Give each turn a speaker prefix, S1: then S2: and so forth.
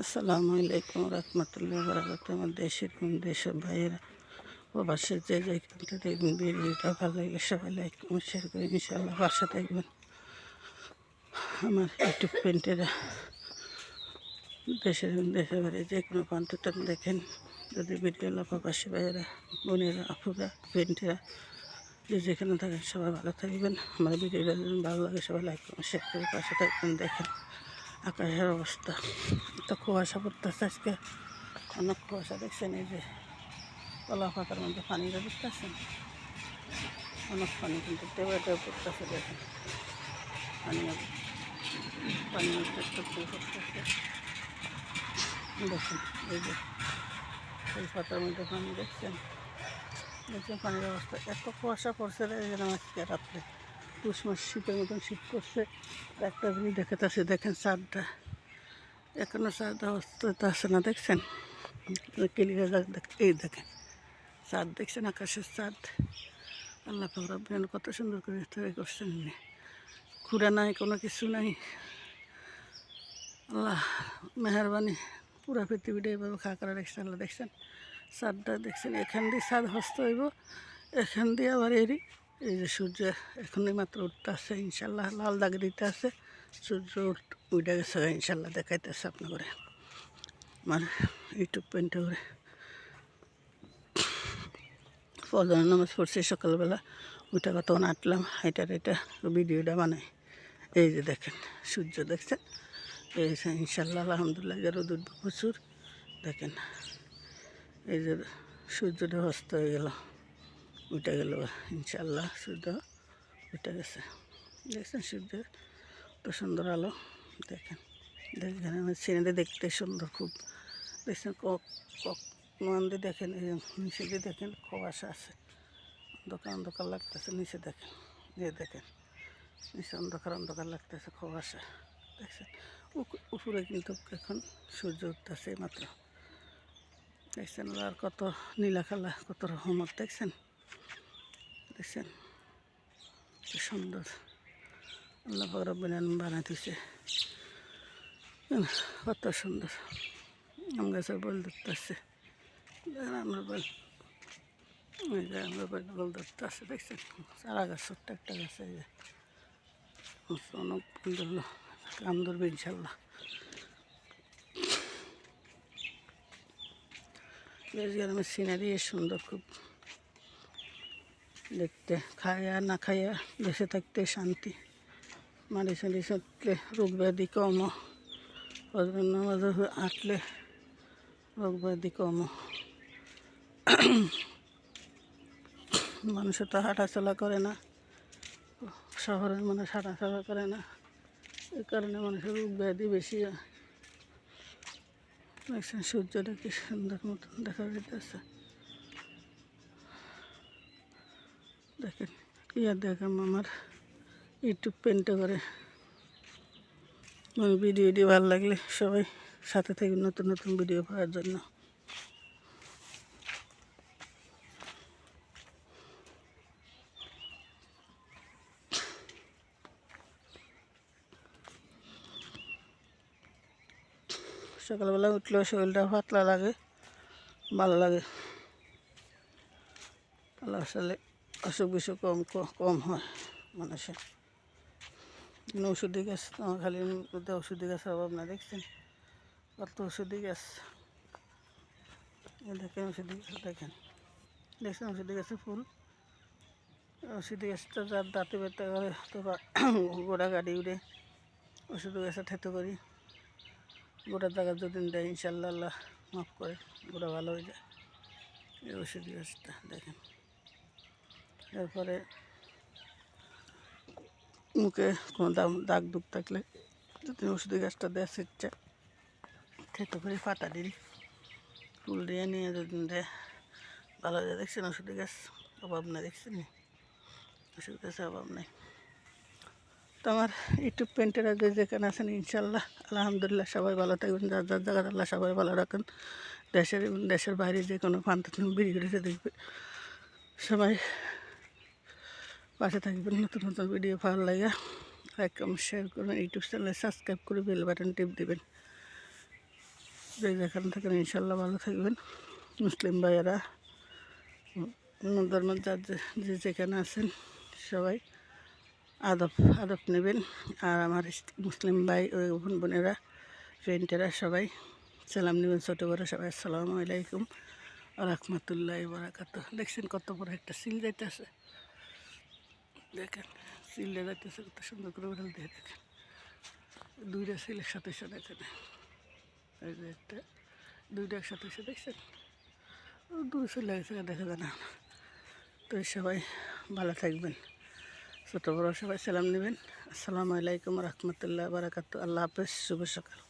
S1: আসসালামু আলাইকুম রহমতুল্লাহ বরকাত। আমার দেশের দেশের ভাইয়েরা প্রবাসের যে যেখান থেকে দেখবেন ভিডিওটা ভালো লাগে সবাই লাইক কমেন্ট শেয়ার করে ইনশাআল্লাহ বাসা থাকবেন। আমার ইউটিউব পেন্টেরা দেশের বাইরে যে কোনো প্রান্তটা দেখেন। যদি ভিডিও প্রবাসী ভাইয়েরা বোনেরা আপুরা পেন্টেরা যে যেখানে থাকেন সবাই ভালো থাকবেন। আমার ভিডিওটা যদি ভালো লাগে সবাই লাইক কমেন্ট শেয়ার করে পাশে থাকবেন। দেখেন আকাশের অবস্থা, তো কুয়াশা পড়তেছে আজকে, অনেক কুয়াশা দেখছেন। এই যে কলা পাতার মধ্যে পানিটা দেখতেছেন, অনেক পানি কিন্তু টেবে পড়তেছে। দেখেন পানি পানি পড়তেছে। দেখেন এই যে ফুল পাতার মধ্যে পানি দেখছেন, পানির অবস্থা। এত কুয়াশা পড়ছে যেন আজকে রাত্রে পুষ মাস শীতের মতন শীত করছে। একটা জিনিস দেখাতেছে, দেখেন চাঁদটা এখনো চাঁদ অবস্থা আছে না, দেখছেন ক্লিয়ার। এই দেখেন চাঁদ দেখছেন, আকাশের চাঁদ। আল্লাহ পাক রব্বুল আলামিন কত সুন্দর করে তৈরি করছেন। খুঁড়া নাই, কোনো কিছু নাই। আল্লাহ মেহরবানি, পুরা পৃথিবীটা এইভাবে খা করে রেখেছে আল্লাহ। দেখছেন চাঁদটা দেখছেন, এখান দিয়ে চাঁদ হস্ত হইব, এখান দিয়ে আবার এই যে সূর্য এখনই মাত্র উঠতে আছে। ইনশাল্লাহ লাল দাগ দিতে আছে, সূর্য উঠে গেছে ইনশাল্লাহ, দেখাইতেছে আপনার করে আমার ইউটিউব পেন্টে করে। ফজর নামাজ পড়ছি সকালবেলা, ওইটা তখন আটলাম হাইটার এটা ভিডিওটা বানাই। এই যে দেখেন সূর্য দেখছেন, এই যে ইনশাল্লাহ আলহামদুলিল্লাহ রোদ উঠবে প্রচুর। দেখেন এই যে সূর্যটা অস্ত হয়ে গেল, উঠে গেল ইনশাল্লাহ, সূর্য উঠে গেছে। দেখছেন সূর্য তো সুন্দর আলো। দেখেন দেখেন আমার সিনারি দেখতে সুন্দর খুব। দেখছেন কক কক মন্দির দেখেন, এই নিচে দিয়ে দেখেন কুয়াশা আছে, অন্ধকার অন্ধকার লাগতেছে। নিচে দেখেন, যে দেখেন নিচে অন্ধকার অন্ধকার লাগতেছে, কুয়াশা দেখছেন। উপরে কিন্তু এখন সূর্য উঠতেছে মাত্র। দেখছেন আর কত নীলা খালা, কত রহমত। দেখছেন দেখছেন কি সুন্দর আল্লাহ পাক রব্বুল আলামিন বানাই দিছে, কত সুন্দর। আম গাছের বল ধরতেছে, আমরা বল আমরা বল ধরতে আছে। দেখছেন চারা গাছ, ছোট্ট একটা গাছ। এই যে অনেক সুন্দর আম ধরবে ইনশাল্লাহ। বেশ গ্রামের সিনারি সুন্দর খুব দেখতে। খায়া না খায়া দেশে থাকতে শান্তি। মারি সারি থাকলে রোগ ব্যাধি কম, মাঝে হাঁটলে রোগ ব্যাধি কম। মানুষের তো হাঁটাচলা করে না, শহরের মানুষ হাঁটাচলা করে না, এই কারণে মানুষের রোগ ব্যাধি বেশি হয়। দেখছেন সূর্যটা কি সুন্দর মতন দেখা যাইতেছে। দেখেন দেখেন আমার ইউটিউব পেন্টে করে ভিডিওটি ভালো লাগলে সবাই সাথে থেকে নতুন নতুন ভিডিও পাওয়ার জন্য। সকালবেলা উঠলেও শরীরটা পাতলা লাগে, ভালো লাগে। আল্লাহ আসলে অসুখ বিসুখ কম হয় মানুষের। ওষুধি গাছ আমার খালি ওষুধি গাছের অভাব না। দেখছেন কত ওষুধি গাছ, দেখেন ওষুধি গাছ দেখেন। দেখছেন ওষুধি গাছের ফুল, ওষুধি গাছটা যার দাঁতে ব্যথা করে অথবা গোড়া গাড়ি উড়ে ওষুধি গাছে ঠেতে করি, গোড়ার জায়গা যদি দেয় ইনশাল্লাহ আল্লাহ মাফ করে, গোড়া ভালো হয়ে যায়। এই ওষুধি গাছটা দেখেন। এরপরে মুখে কোনো দাগ দুগ থাকলে যদি ওষুধি গাছটা দেয় সিটটা থেতো করে পাতা দিই, ফুল দিয়ে নিয়ে যদি দেয় ভালো হয়ে যায়। দেখছেন ওষুধি গাছ অভাব নেই, দেখছেন ওষুধ গাছের অভাব নেই। তো আমার ইউটিউব পেন্টেরা যে যেখানে আছেন ইনশাল্লাহ আলহামদুলিল্লাহ সবাই ভালো থাকবেন, যার যার জায়গায় আল্লাহ সবাই ভালো রাখেন। দেশের এবং দেশের বাইরে যে কোনো প্রান্ত ভিডিওতে দেখবে সবাই পাশে থাকবেন। নতুন নতুন ভিডিও ভালো লাগে লাইক কমেন্ট শেয়ার করবেন, ইউটিউব চ্যানেলে সাবস্ক্রাইব করে বেল বাটন টিপ দেবেন। যে যেখানে থাকেন ইনশাল্লাহ ভালো থাকবেন। মুসলিম ভাইয়েরা অন্য ধর্মের যার যে যেখানে আছেন সবাই আদব আদব নেবেন। আর আমার মুসলিম ভাই ও বোনেরা ফ্রেন্ডেরা সবাই সালাম নেবেন, ছোটো বড়ো সবাই আসসালামু আলাইকুম রহমতুল্লাহ বারাকাত। দেখছেন কত বড় একটা সিল যাইতেছে, দেখেন সিলটা যাইতেছে কত সুন্দর করে উড়াল দিয়ে, দেখেন দুইটা সিল একসাথে এসে দেখেন, এই যে একটা দুইটা একসাথে এসে দেখছেন, দূরে চলে গেছে দেখা যায় না। তো সবাই ভালো থাকবেন, ছোটো বড়ো সবাই সালাম নেবেন। আসসালামু আলাইকুম রহমতুল্লাহ বারাকাত। আল্লাহ হাফেজ, শুভ সকাল।